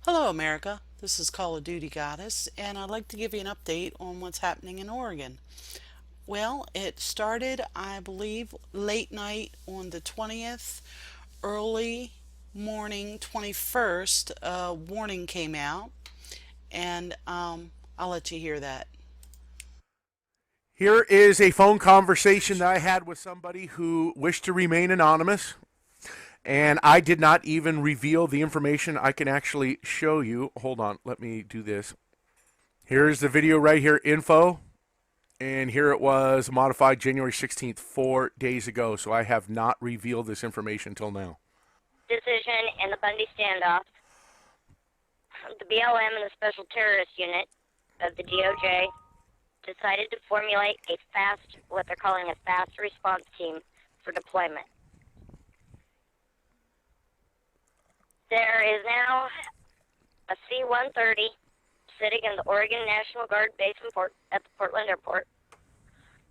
Hello, America. This is Call of Duty Goddess, and I'd like to give you an update on what's happening in Oregon. Well, it started, I believe, late night on the 20th, early morning 21st. A warning came out, and I'll let you hear that. Here is a phone conversation that I had with somebody who wished to remain anonymous, and I did not even reveal the information I can actually show you. Hold on, let me do this. Here's the video right here, info, and here it was modified January 16th, 4 days ago, so I have not revealed this information till now. Decision in the Bundy standoff, the BLM and the Special Terrorist Unit of the DOJ decided to formulate what they're calling a fast response team for deployment. There is now a C-130 sitting in the Oregon National Guard base at the Portland Airport.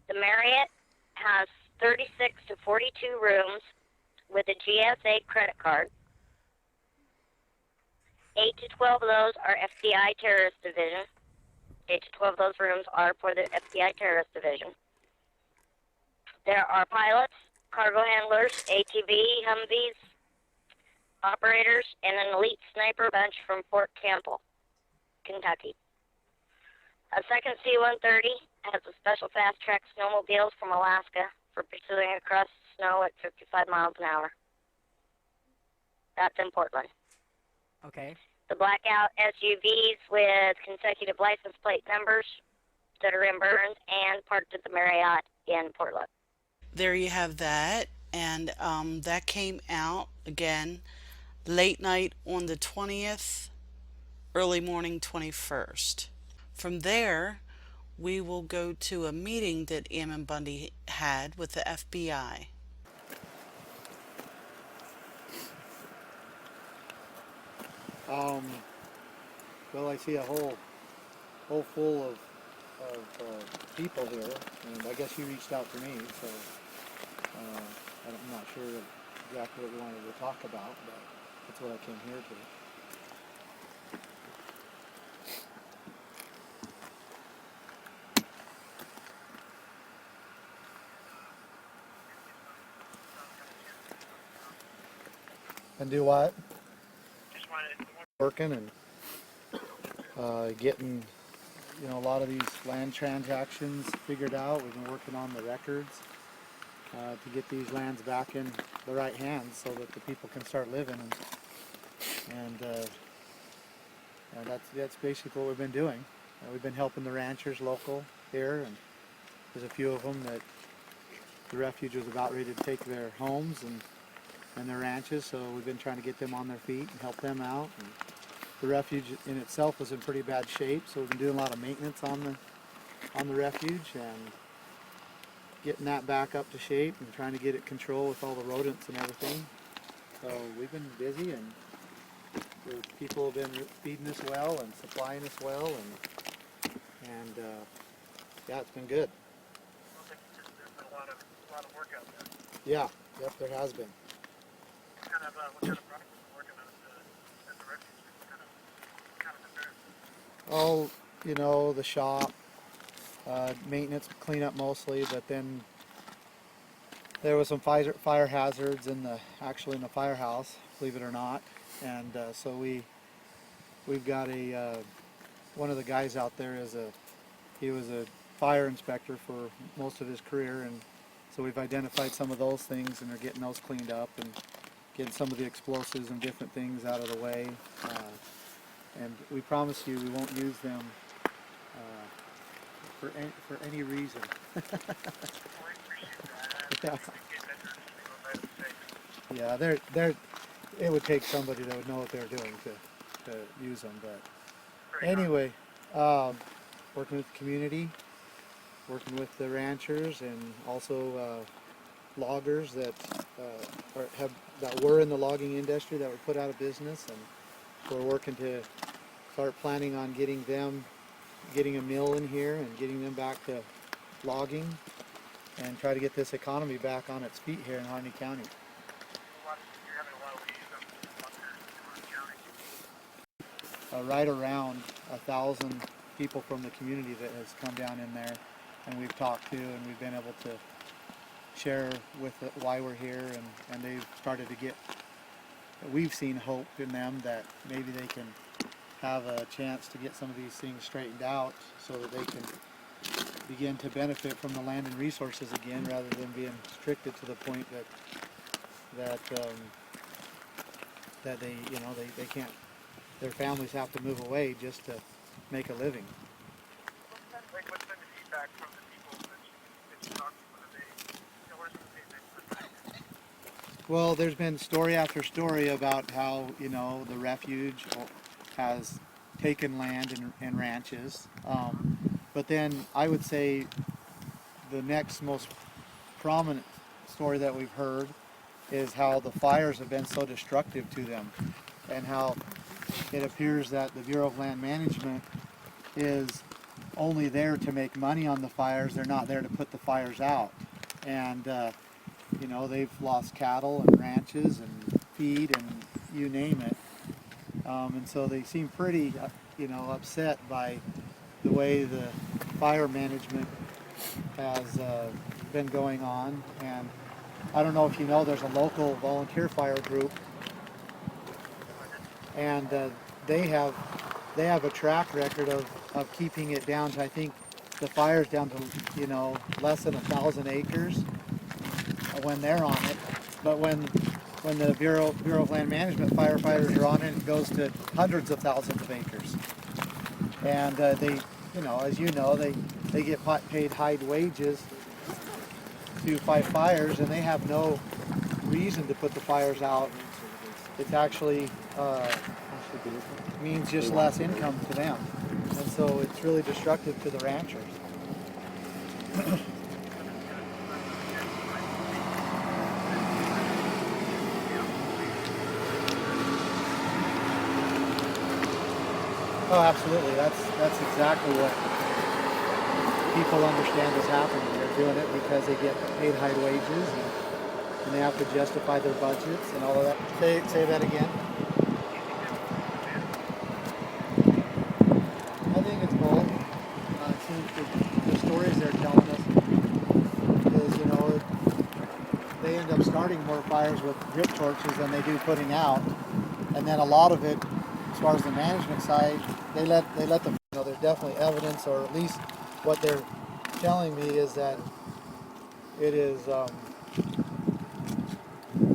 The Marriott has 36 to 42 rooms with a GSA credit card. 8 to 12 of those are FBI Terrorist Division. 8 to 12 of those rooms are for the FBI Terrorist Division. There are pilots, cargo handlers, ATV, Humvees, operators, and an elite sniper bunch from Fort Campbell, Kentucky. A second C-130 has a special fast-track snowmobiles from Alaska for pursuing across snow at 55 miles an hour. That's in Portland. Okay. The blackout SUVs with consecutive license plate numbers that are in Burns and parked at the Marriott in Portland. There you have that, and that came out again late night on the 20th, early morning 21st. From there, we will go to a meeting that Ammon Bundy had with the FBI. Um, well, I see a whole full of people here, and I guess you reached out to me, so I'm not sure exactly what you wanted to talk about, but that's what I came here to. And do what? Working and getting, a lot of these land transactions figured out. We've been working on the records to get these lands back in the right hands so that the people can start living. And that's basically what we've been doing. We've been helping the ranchers local here, and there's a few of them that the refuge was about ready to take their homes and their ranches, so we've been trying to get them on their feet and help them out. And the refuge in itself was in pretty bad shape, so we've been doing a lot of maintenance on the refuge and getting that back up to shape and trying to get it control with all the rodents and everything. So we've been busy, and the people have been feeding us well and supplying us well, and yeah, it's been good. There's been a lot of work out there. Yeah, yep, there has been. What kind of projects are you working on at the refuge? What kind of repairs? Oh, the shop, maintenance, cleanup mostly, but then there was some fire hazards actually in the firehouse, believe it or not, and so we've got one of the guys out there he was a fire inspector for most of his career, and so we've identified some of those things and are getting those cleaned up and getting some of the explosives and different things out of the way. And we promise you we won't use them for any reason. Yeah. Yeah, it would take somebody that would know what they're doing to use them. But anyway, working with the community, working with the ranchers, and also loggers that were in the logging industry that were put out of business, and we're working to start planning on getting a mill in here and getting them back to logging and try to get this economy back on its feet here in Harney County. You're having a lot of leads up in County. right around 1,000 people from the community that has come down in there, and we've talked to, and we've been able to share with it why we're here, and they've started to get, we've seen hope in them that maybe they can have a chance to get some of these things straightened out so that they can begin to benefit from the land and resources again, rather than being restricted to the point that they, you know, they can't, their families have to move away just to make a living. Like, what's been the feedback from the people that you talk to? What are they, you know, what are some of the things they've put? Well, there's been story after story about how, you know, the refuge has taken land and ranches. But then I would say the next most prominent story that we've heard is how the fires have been so destructive to them, and how it appears that the Bureau of Land Management is only there to make money on the fires. They're not there to put the fires out. And you know, they've lost cattle and ranches and feed and you name it. And so they seem pretty, you know, upset by the way the fire management has been going on. And I don't know if you know, there's a local volunteer fire group, and they have a track record of keeping it down to, I think, the fires down to, you know, less than 1,000 acres when they're on it. But when the Bureau of Land Management firefighters are on it, it goes to hundreds of thousands of acres. And they, you know, as you know, they get paid high wages to fight fires, and they have no reason to put the fires out. It's actually means just less income to them, and so it's really destructive to the ranchers. Oh, absolutely. That's exactly what people understand is happening. They're doing it because they get paid high wages, and they have to justify their budgets and all of that. Say that again. I think it's both. It seems the stories they're telling us is, you know, they end up starting more fires with drip torches than they do putting out, and then a lot of it, as far as the management side, they let them, you know, there's definitely evidence, or at least what they're telling me is that it is,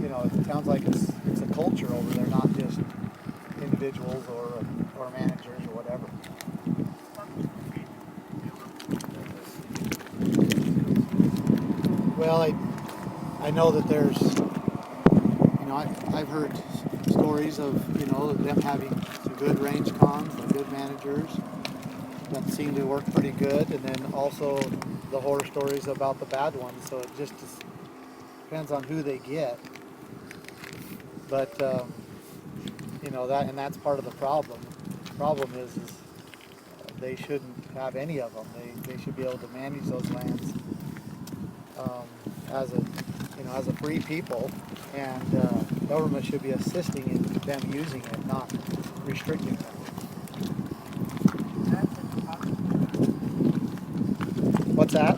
you know, it sounds like it's a culture over there, not just individuals or managers or whatever. Well, I know that there's, you know, I've heard stories of, you know, them having some good range cons and good managers that seem to work pretty good, and then also the horror stories about the bad ones. So it just depends on who they get. But you know, that's part of the problem. The problem is they shouldn't have any of them. They should be able to manage those lands as a, you know, as a free people, and government should be assisting in them using it, not restricting them. What's that?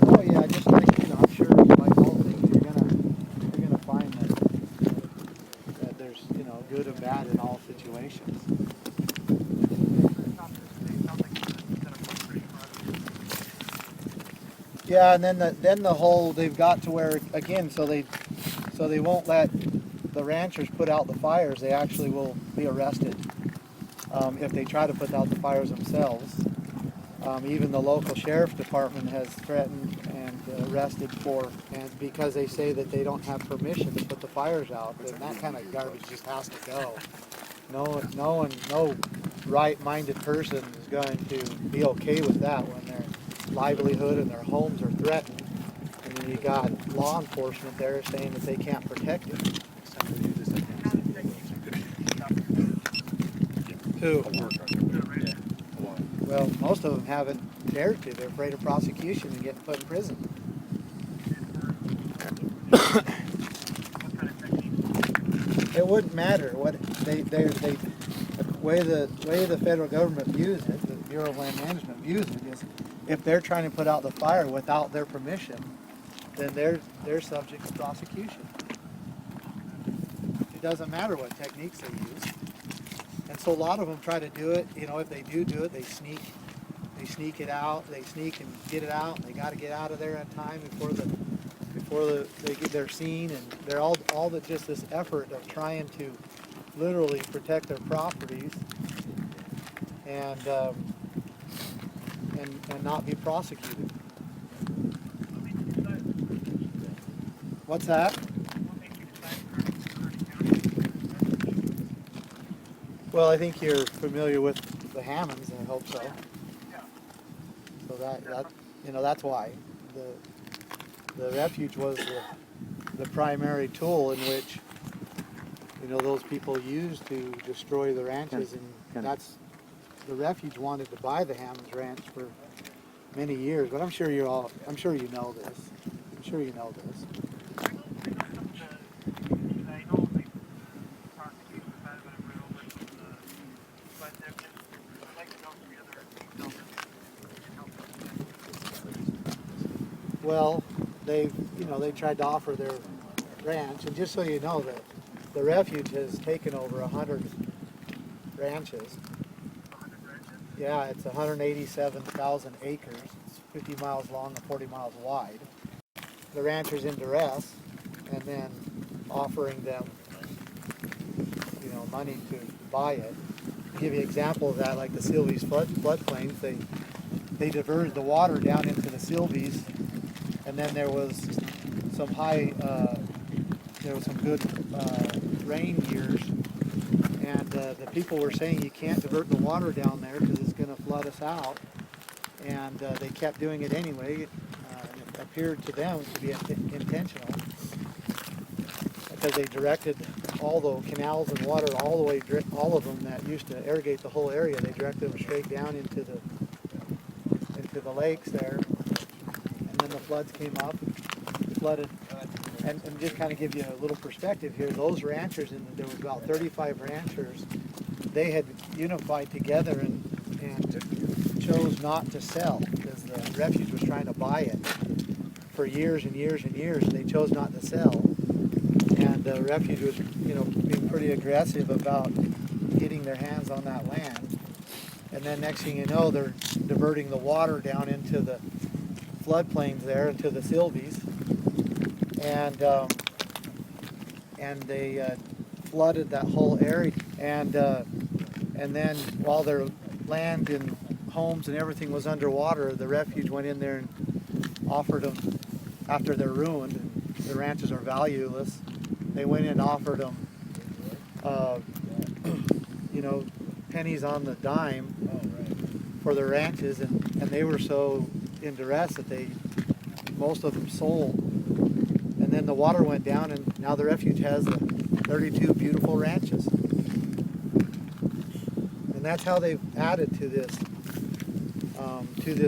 Oh yeah, just like, you know, I'm sure like all things, you're gonna find that there's, you know, good and bad in all situations. Yeah, and then the whole, they've got to where, again, so they won't let the ranchers put out the fires. They actually will be arrested if they try to put out the fires themselves. Even the local sheriff's department has threatened and arrested and because they say that they don't have permission to put the fires out. And that kind of garbage just has to go. No right-minded person is going to be okay with that when their livelihood and their homes are threatened. And then you got law enforcement there saying that they can't protect it. Who? Well, most of them haven't dared to. They're afraid of prosecution and getting put in prison. wouldn't matter what the way the federal government views it, the Bureau of Land Management views it, is if they're trying to put out the fire without their permission, then they're subject to prosecution. It doesn't matter what techniques they use. And so a lot of them try to do it, if they do it, they sneak it out, they sneak and get it out, and they got to get out of there in time before they get their scene, and they're all just this effort of trying to literally protect their properties and not be prosecuted. What's that? Well, I think you're familiar with the Hammonds, I hope so. So that's why the refuge was the primary tool in which those people used to destroy the ranches, and that's the refuge wanted to buy the Hammonds Ranch for many years. But I'm sure you know this. I'm sure you know this. I know the prosecution has been read over some of the, but I'd like to know some of the other details that you can help us. Well, they tried to offer their ranch, and just so you know, that the refuge has taken over 100 ranches. 100 ranches? Yeah, it's 187,000 acres. It's 50 miles long and 40 miles wide. The rancher's in duress, and then offering them, money to buy it. To give you an example of that, like the Silvies floodplains, they diverted the water down into the Silvies, and then there was some good rain years, and the people were saying you can't divert the water down there because it's going to flood us out, and they kept doing it anyway. It appeared to them to be intentional because they directed all the canals and water all the way, all of them that used to irrigate the whole area, they directed them straight down into the lakes there, and then the floods came up, flooded. And just kind of give you a little perspective here, those ranchers, there was about 35 ranchers, they had unified together and chose not to sell because the refuge was trying to buy it for years and years and years, and they chose not to sell. And the refuge was, being pretty aggressive about getting their hands on that land. And then next thing you know, they're diverting the water down into the floodplains there, into the Silvies. And they flooded that whole area, and then while their land and homes and everything was underwater, the refuge went in there and offered them, after they're ruined and the ranches are valueless, they went in and offered them pennies on the dime for their ranches, and they were so in duress that most of them sold. And then the water went down, and now the refuge has 32 beautiful ranches. And that's how they've added to this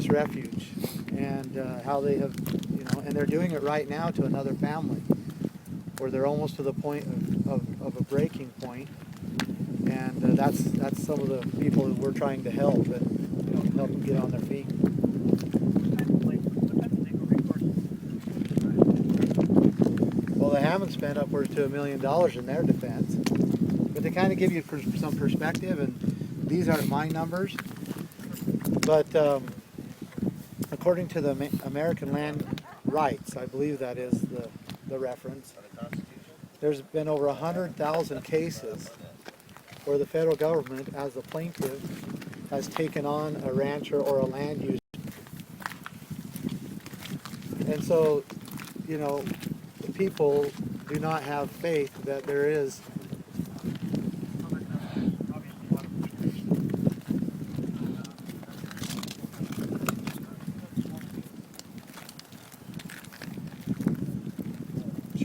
refuge, and how they have, and they're doing it right now to another family, where they're almost to the point of a breaking point. And that's some of the people that we're trying to help, and help them get on their feet. Well, the Hammonds spent upwards to $1 million in their defense. But to kind of give you some perspective, and these aren't my numbers, but according to the American Land Rights, I believe that is the reference, there's been over 100,000 cases where the federal government, as the plaintiff, has taken on a rancher or a land user. And so, the people do not have faith that there is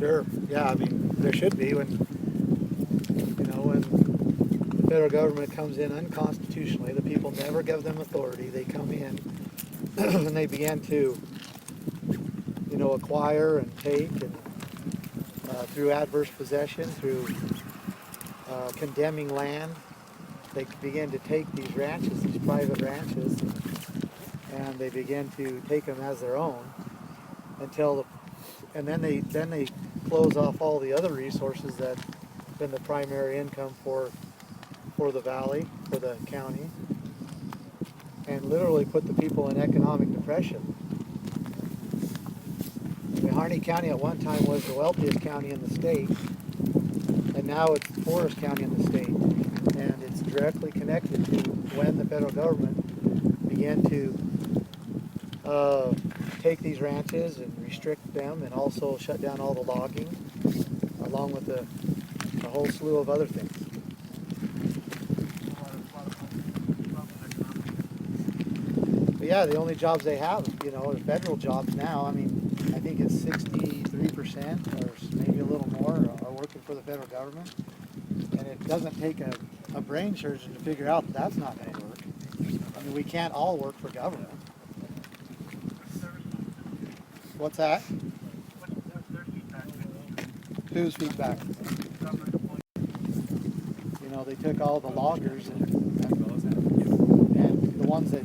Sure. Yeah, I mean, there should be when the federal government comes in unconstitutionally, the people never give them authority. They come in and they begin to, acquire and take, and through adverse possession, through condemning land. They began to take these ranches, these private ranches, and they began to take them as their own and then they close off all the other resources that have been the primary income for the valley, for the county, and literally put the people in economic depression. I mean, Harney County at one time was the wealthiest county in the state, and now it's the poorest county in the state. And it's directly connected to when the federal government began to take these ranches and restrict them, and also shut down all the logging, along with a whole slew of other things. But yeah, the only jobs they have, are federal jobs now. I mean, I think it's 63% or maybe a little more are working for the federal government. And it doesn't take a brain surgeon to figure out that that's not going to work. I mean, we can't all work for government. What's that? Whose feedback? They took all the loggers and the ones that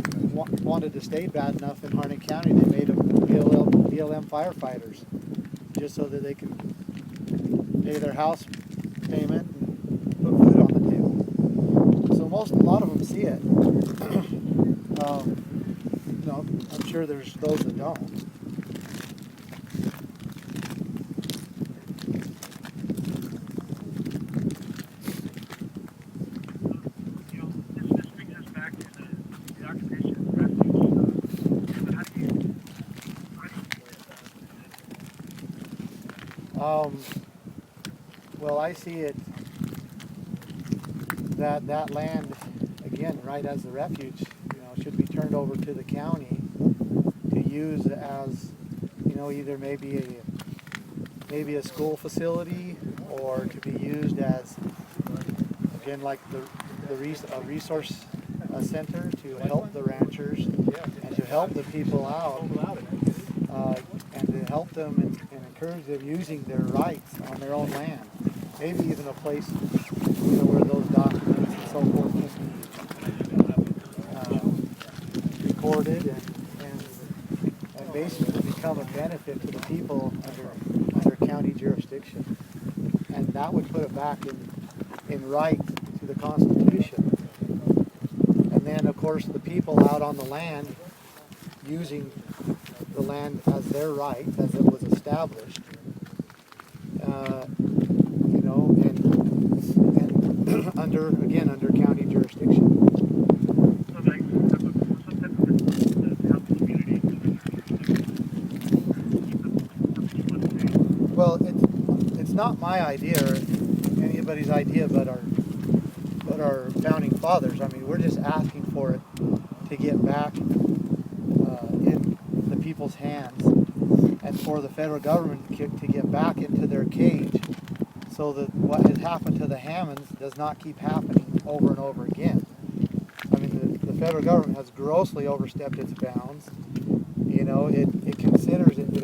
wanted to stay bad enough in Harney County, they made them BLM firefighters, just so that they could pay their house payment and put food on the table. So a lot of them see it. I'm sure there's those that don't. This brings us back to the occupation of refuge. How do you Well, I see it that land, again, right as the refuge, should be turned over to the county to use as, either maybe a school facility, or to be used as, again, like a resource center to help the ranchers and to help the people out, and to help them and encourage them using their rights on their own land. Maybe even a place where those documents and so forth can be recorded and basically become a benefit to the people under county jurisdiction. And that would put it back in right to the Constitution. And then, of course, the people out on the land using the land as their right, as it was established, and under county jurisdiction. so like some type of to help the community keep them safe? Well, it's not my idea or anybody's idea but our founding fathers. I mean, we're just asking for it to get back in the people's hands, and for the federal government to get back into their cage, so that what has happened to the Hammonds does not keep happening over and over again. I mean, the federal government has grossly overstepped its bounds. It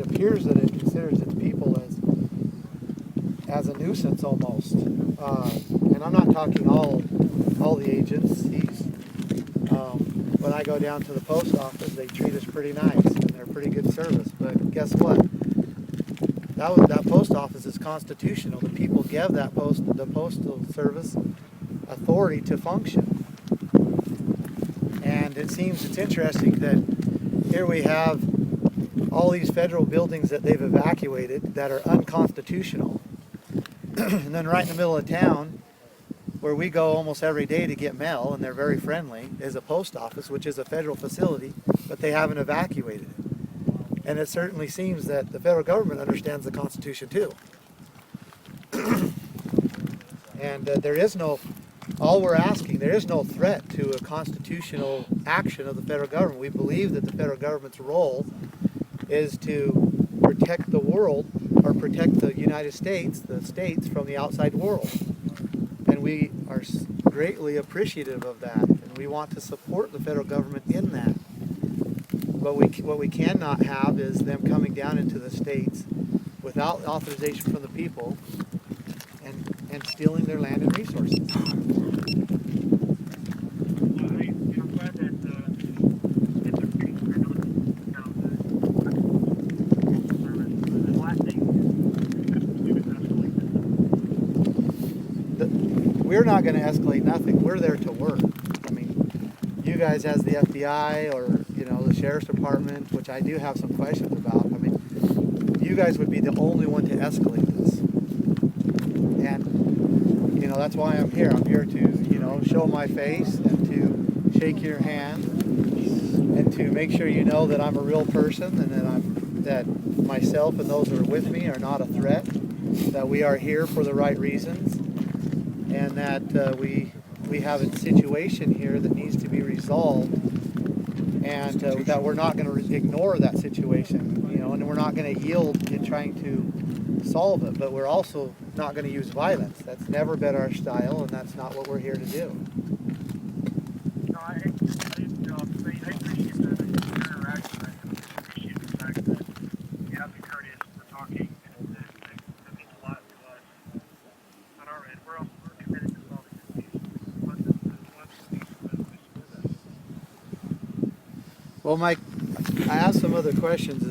appears that it considers its people as a nuisance almost. And I'm not talking all the agencies. When I go down to the post office, they treat us pretty nice and they're pretty good service. But guess what? That post office is constitutional. The people give the postal service authority to function. And it's interesting that here we have all these federal buildings that they've evacuated that are unconstitutional. And then right in the middle of town, where we go almost every day to get mail, and they're very friendly, is a post office, which is a federal facility, but they haven't evacuated it. And it certainly seems that the federal government understands the Constitution too. And all we're asking, there is no threat to a constitutional action of the federal government. We believe that the federal government's role is to protect the world, or protect the United States, the states, from the outside world. And we are greatly appreciative of that, and we want to support the federal government in that. But what we cannot have is them coming down into the states without authorization from the people and stealing their land and resources. we're not going to escalate nothing. We're there to work. I mean, you guys as the FBI or, you know, the Sheriff's Department, which I do have some questions about, I mean, you guys would be the only one to escalate this. And, you know, that's why I'm here. I'm here to, you know, show my face and to shake your hand and to make sure you know that I'm a real person and that myself and those that are with me are not a threat, that we are here for the right reasons, and that we have a situation here that needs to be resolved, and that we're not going to ignore that situation, you know, and we're not going to yield in trying to solve it, but we're also not going to use violence. That's never been our style, and that's not what we're here to do. No, I appreciate the interaction. I appreciate the fact that you have been courteous for talking, and that means a lot to us. On our end, we're committed to solving this case. We want this to be smooth. Well, Mike, I have some other questions,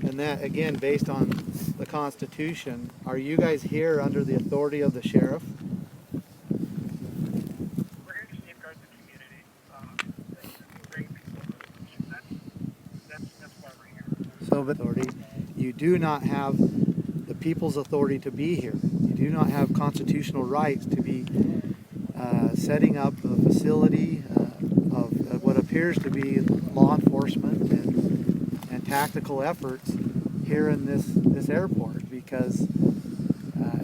and that, again, based on the Constitution, are you guys here under the authority of the sheriff? We're here to safeguard the community, bring people. That's why we're here. So, but authority, you do not have the people's authority to be here. You do not have constitutional rights to be setting up a facility of what appears to be law enforcement and tactical efforts here in this airport, because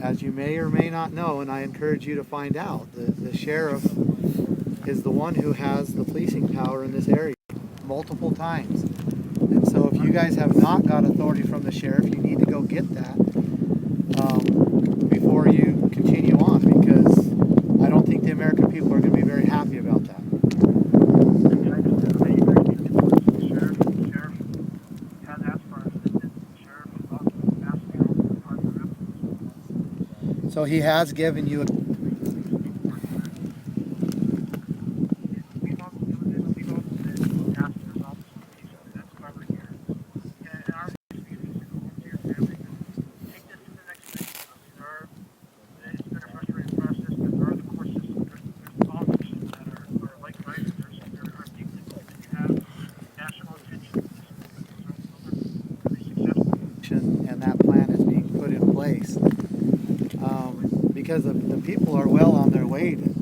as you may or may not know, and I encourage you to find out, the sheriff is the one who has the policing power in this area multiple times. And so if you guys have not got authority from the sheriff, you need to go get that before you continue on, because I don't think the American people are going to be very happy about that. The sheriff has asked for our assistance. The sheriff has also asked me to part of the revenue. So he has given you a We've also been asked to resolve this case. That's why we're here. And our community is to go home to your family. Take this to the next phase. It's been a frustrating process, but there are the court systems. There's politicians that are like-minded. There are people that have national attention. Those are really successful. and that plan is being put in place. Because the people are well on their way to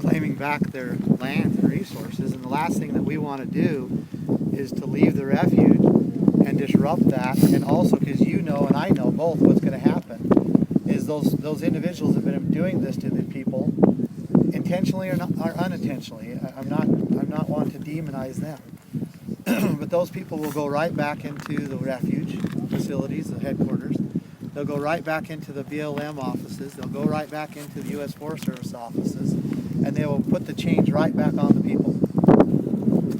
claiming back their land and resources, and the last thing that we want to do is to leave the refuge and disrupt that. And also, because you know and I know both, what's going to happen is those individuals have been doing this to the people intentionally or unintentionally. I'm not wanting to demonize them, but those people will go right back into the refuge facilities, the headquarters. They'll go right back into the BLM offices. They'll go right back into the U.S. Forest Service offices, and they will put the chains right back on the people.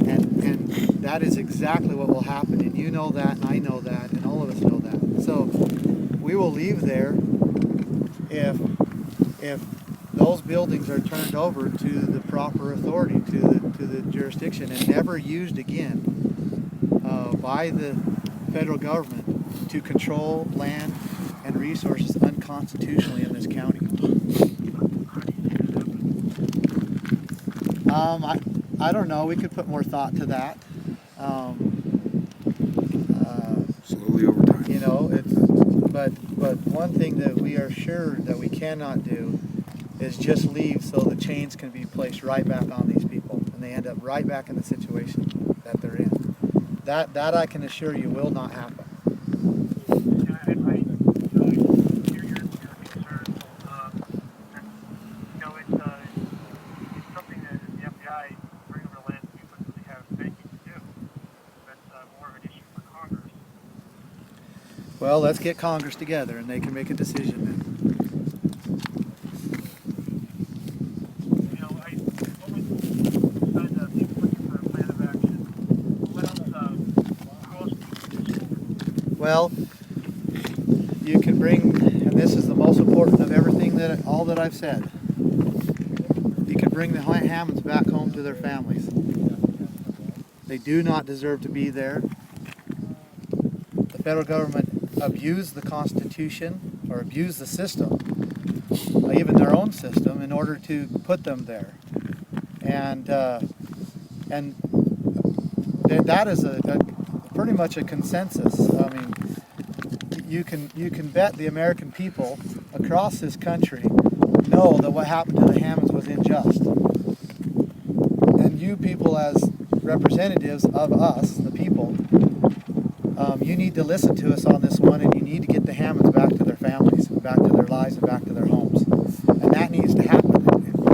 And that is exactly what will happen. And you know that, and I know that, and all of us know that. So we will leave there if those buildings are turned over to the proper authority, to the jurisdiction, and never used again by the federal government to control land and resources unconstitutionally in this county. I don't know. We could put more thought to that. Slowly over time. You know, but one thing that we are sure that we cannot do is just leave so the chains can be placed right back on these people, and they end up right back in the situation that they're in. That I can assure you will not happen. And I hear your concern. You know, it's something that the FBI bring over the land people really have banking to do. That's more of an issue for Congress. Well, let's get Congress together, and they can make a decision then. You know, besides people looking for a plan of action, what else, how else do you do this? Well, you can bring, and this is the most important of everything all that I've said. You can bring the Hammonds back home to their families. They do not deserve to be there. The federal government abused the Constitution or abused the system, even their own sound system in order to put them there, and that is a pretty much a consensus. I mean, you can bet the American people across this country know that what happened to the Hammonds was unjust. And you people, as representatives of us, the people, you need to listen to us on this one, and you need to get the Hammonds back to their families, back to their lives, and back to their homes. And that needs to happen.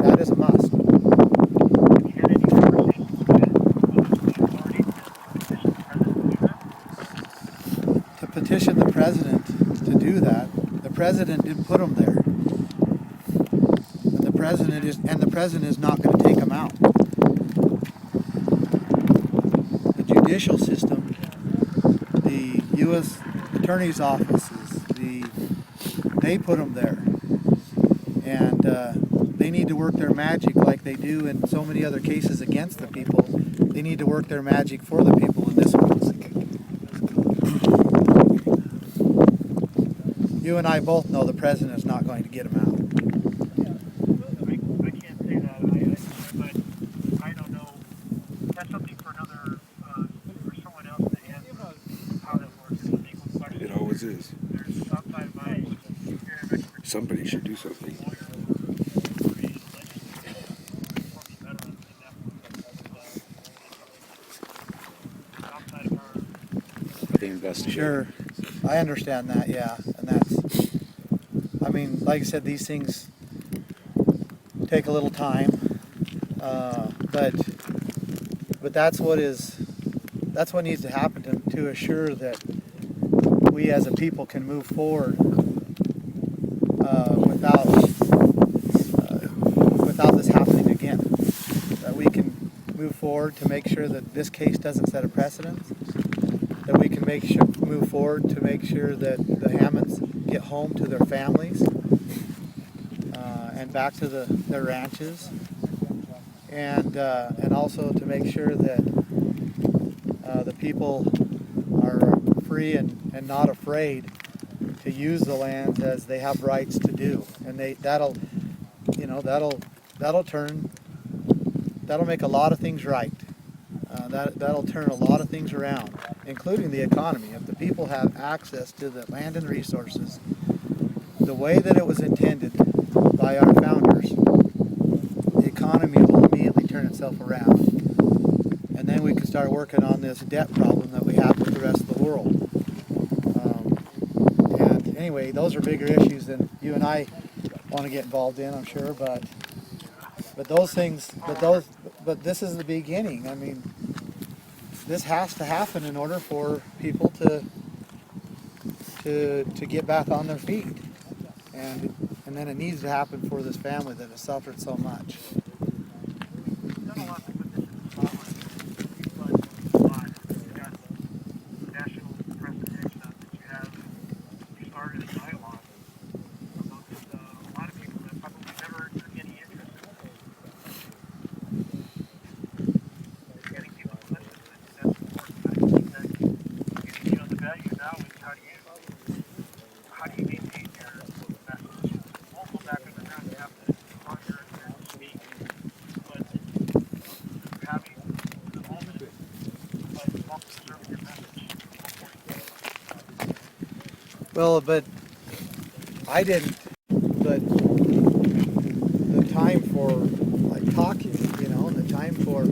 That is a must. Had any conversations with the authority to petition the president to do that? To petition the president to do that, the president didn't put them there. And the president is not going to take them out. The judicial system, the U.S. Attorney's offices, they put them there, and they need to work their magic like they do in so many other cases against the people. They need to work their magic for the people in this one. You and I both know the president is not going to get them out. I can't say that, but I don't know. That's something for another, for someone else to answer how that works. It's a legal question. It always is. There's outside of my area of expertise. Somebody should do something. They investigate. Sure, I understand that, yeah, and that's, I mean, like I said, these things take a little time, but that's what needs to happen to assure that we as a people can move forward without this happening again. That we can move forward to make sure that this case doesn't set a precedent. That we can move forward to make sure that the Hammonds get home to their families and back to their ranches, and also to make sure that the people are free and not afraid to use the land as they have rights to do, and that'll make a lot of things right. That'll turn a lot of things around, including the economy. If the people have access to the land and resources the way that it was intended by our founders, the economy will immediately turn itself around. And then we can start working on this debt problem that we have with the rest of the world. And anyway, those are bigger issues than you and I want to get involved in, I'm sure, but those things, but this is the beginning. I mean, this has to happen in order for people to get back on their feet, and then it needs to happen for this family that has suffered so much. You've done a lot to put this in Scotland. You've done a lot. You've got national presentation that you started a dialogue amongst a lot of people that probably never took any interest in getting people to listen. That's important. I think that the value now is how do you maintain your message? Won't go back underground. You have to conquer and speak, but having the moment, but also serving your message. Well, but I didn't. But the time for like talking, the time for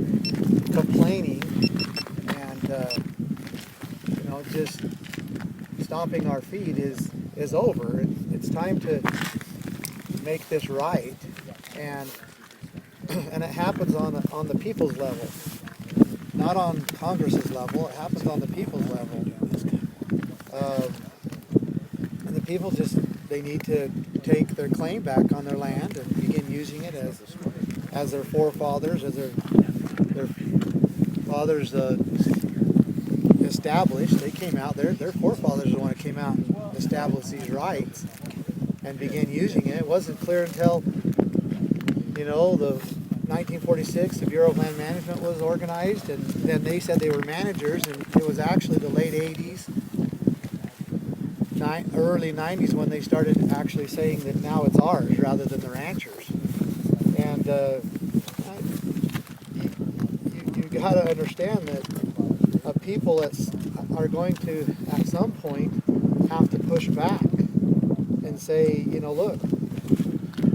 complaining and just stomping our feet is over. It's time to make this right, and it happens on the people's level, not on Congress's level. It happens on the people's level. And the people they need to take their claim back on their land and begin using it as their forefathers, as their fathers established. They came out, their forefathers are the one that came out and established these rights and began using it. It wasn't clear until, the 1946, the Bureau of Land Management was organized, and then they said they were managers, and it was actually the late 80s, early 90s when they started actually saying that now it's ours rather than the ranchers. And you got to understand that people are going to, at some point, have to push back and say, you know, look,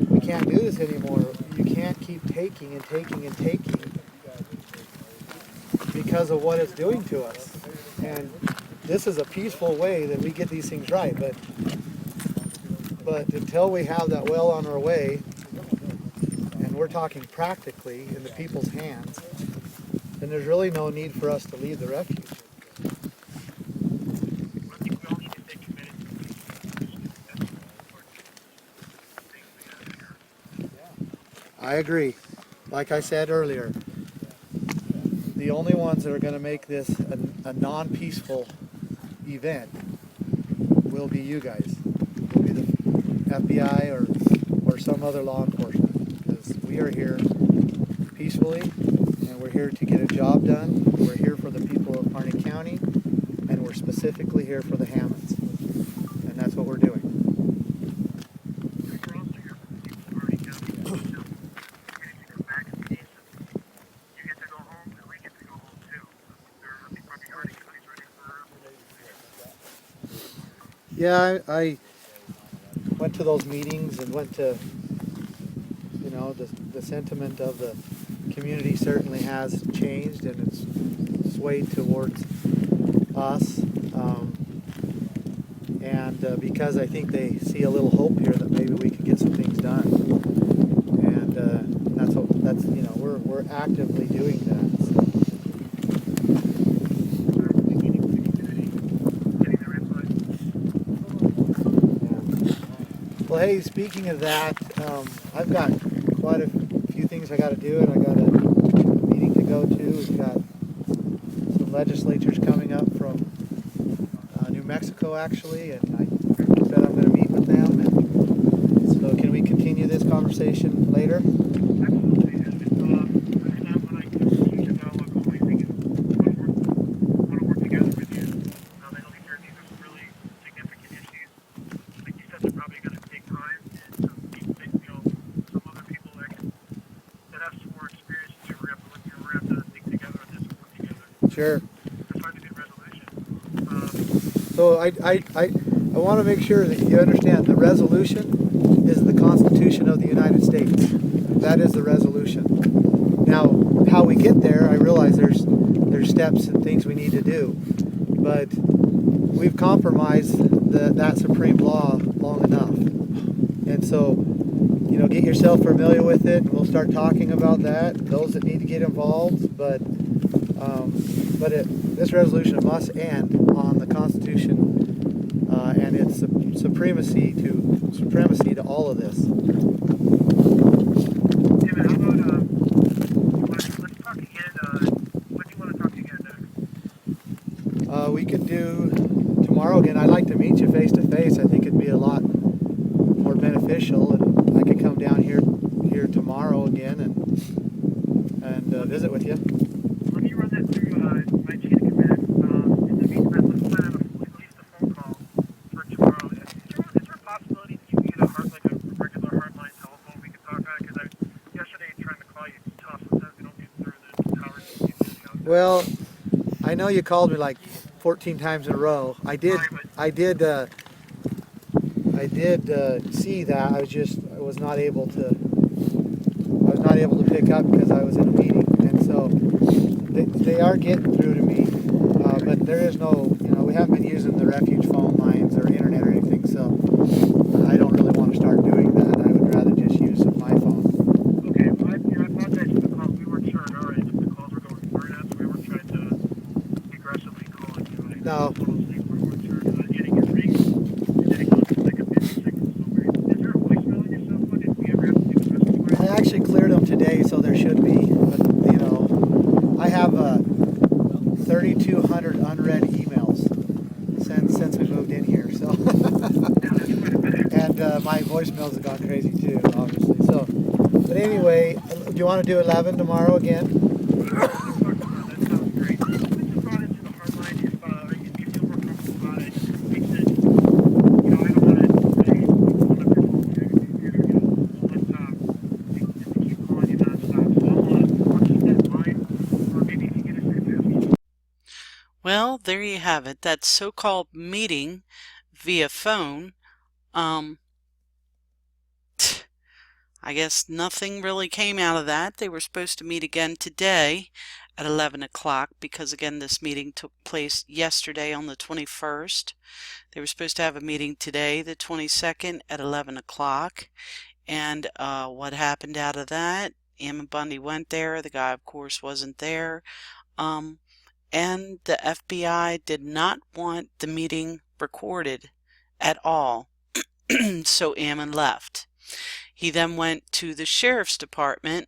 we can't do this anymore. You can't keep taking and taking and taking because of what it's doing to us. And this is a peaceful way that we get these things right. But until we have that well on our way, and we're talking practically in the people's hands, then there's really no need for us to leave the refuge. I think we all need to stay committed to that's the important thing we have here. I agree. Like I said earlier, the only ones that are going to make this a non-peaceful event will be you guys. Will be the FBI or some other law enforcement, because we are here peacefully and we're here to get a job done. We're here for the people of Harney County, and we're specifically here for the Hammonds, and that's what we're doing. We're also here for the people who already come. We need to come back in peace. You get to go home, and we get to go home too. I think probably already County's ready for. Yeah, I went to those meetings and went to, you know, the sentiment of the community certainly has changed, and it's swayed towards us. And because I think they see a little hope here that maybe we can get some things done. And that's you know, we're actively doing that. So. Well, hey, speaking of that, I've got quite a few things I got to do, and I got a meeting to go to. We've got some legislatures coming up from New Mexico, actually, and I said I'm going to meet with them. And so, can we continue this conversation later? Absolutely. And when I continue to dialogue, the only thing is want to work together with you. I know these are some really significant issues. Like you said, they're probably going to take time, and some people, some other people that have some more experience too. We're going to have to think together on this and work together Sure. to find a good resolution. So I want to make sure that you understand the resolution is the Constitution of the United States. That is the resolution. Now, how we get there, I realize there's steps and things we need to do, but we've compromised that supreme law long enough. And so, you know, get yourself familiar with it, and we'll start talking about that. Those that need to get involved, but this resolution must end on the Constitution and its supremacy to all of this. David, how about let's talk again. When do you want to talk again next? We could do tomorrow again. I'd like to meet you face to face. I think it'd be a lot more beneficial, and I could come down here tomorrow again and visit with you. Let me run that through my chain of command. In the meantime, let's plan on at least a phone call for tomorrow. Is there a possibility that you can get a regular hardline telephone we can talk on? Because yesterday trying to call you, it's tough. Sometimes we don't get through the towers. Well, I know you called me like 14 times in a row. I did see that. I was not able to pick up because I was in a meeting, and so they are getting through to me. But there is no, we haven't been using the refuge phone lines or internet or anything, so I don't really want to start doing that. I would rather just use my phone. Okay, well, I apologize for the call. We weren't sure on our end if the calls were going through or not, so we weren't trying to aggressively call you. No. We weren't sure getting your ring, and then it goes like a busy signal. So is there a voicemail on your cell phone if we ever have to leave a message for you? I actually cleared them today, so there should be. But, I have 3,200 unread emails since we moved in here. So, and my voicemails have gone crazy too, obviously. So, but anyway, do you want to do 11 tomorrow again? That sounds great. Let's just run into the hard line if you feel more comfortable about it. Well, there you have it. That so-called meeting via phone. Um, I guess nothing really came out of that. They were supposed to meet again today at 11 o'clock because, again, this meeting took place yesterday on the 21st. They were supposed to have a meeting today, the 22nd, at 11 o'clock. And what happened out of that? Bundy went there. The guy, of course, wasn't there. Um, and the FBI did not want the meeting recorded at all. So Ammon left. He then went to the sheriff's department,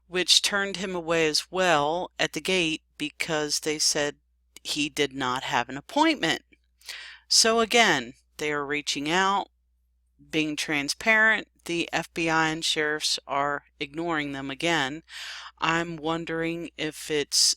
which turned him away as well at the gate because they said he did not have an appointment. So again, they are reaching out, being transparent. The FBI and sheriffs are ignoring them again. I'm wondering if it's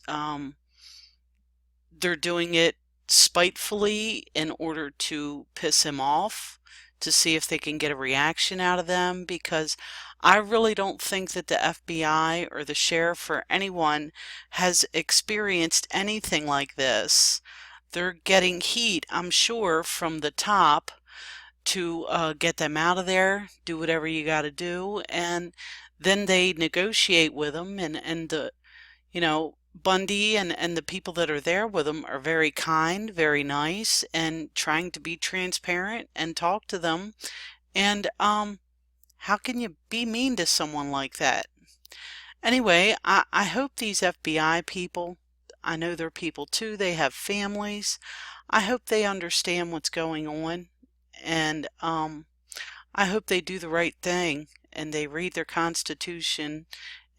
they're doing it spitefully in order to piss him off, to see if they can get a reaction out of them, because I really don't think that the FBI or the sheriff or anyone has experienced anything like this. They're getting heat, I'm sure, from the top to get them out of there, do whatever you got to do, and then they negotiate with them, and the Bundy and the people that are there with him are very kind, very nice, and trying to be transparent and talk to them. And how can you be mean to someone like that? Anyway, I hope these FBI people, I know they're people too, they have families. I hope they understand what's going on, and I hope they do the right thing and they read their Constitution,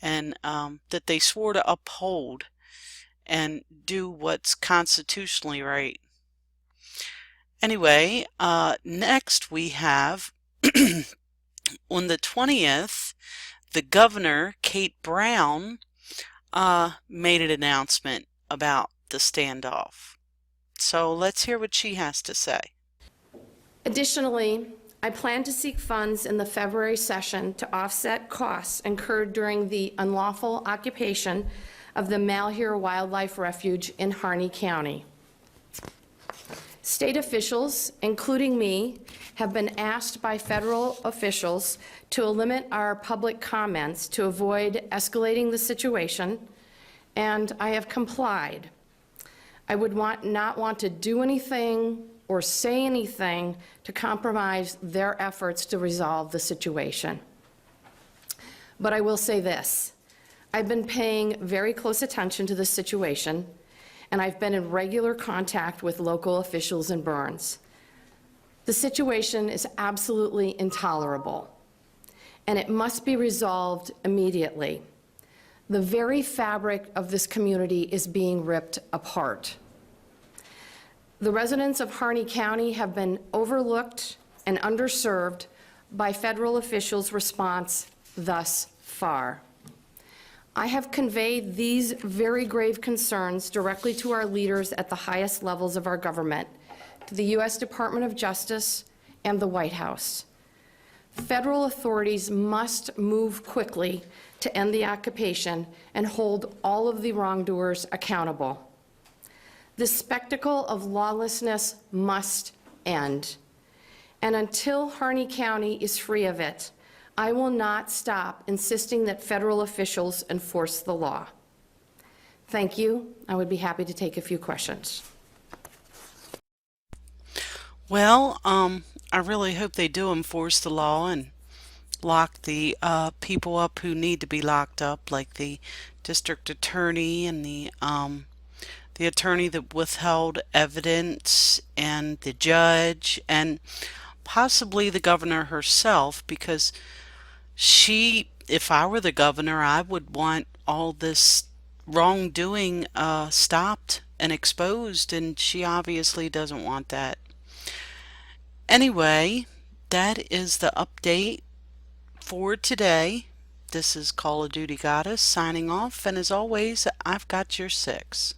and that they swore to uphold and do what's constitutionally right. Anyway, next we have on the 20th, the governor, Kate Brown, made an announcement about the standoff. So let's hear what she has to say. Additionally, I plan to seek funds in the February session to offset costs incurred during the unlawful occupation of the Malheur Wildlife Refuge in Harney County. State officials, including me, have been asked by federal officials to limit our public comments to avoid escalating the situation, and I have complied. I would not want to do anything or say anything to compromise their efforts to resolve the situation. But I will say this. I've been paying very close attention to this situation, and I've been in regular contact with local officials in Burns. The situation is absolutely intolerable, and it must be resolved immediately. The very fabric of this community is being ripped apart. The residents of Harney County have been overlooked and underserved by federal officials' response thus far. I have conveyed these very grave concerns directly to our leaders at the highest levels of our government, to the U.S. Department of Justice and the White House. Federal authorities must move quickly to end the occupation and hold all of the wrongdoers accountable. This spectacle of lawlessness must end. And until Harney County is free of it, I will not stop insisting that federal officials enforce the law. Thank you. I would be happy to take a few questions. Well, I really hope they do enforce the law and lock the people up who need to be locked up, like the district attorney and the attorney that withheld evidence, and the judge, and possibly the governor herself, because if I were the governor, I would want all this wrongdoing stopped and exposed, and she obviously doesn't want that. Anyway, that is the update for today. This is Call of Duty Goddess signing off, and as always, I've got your 6.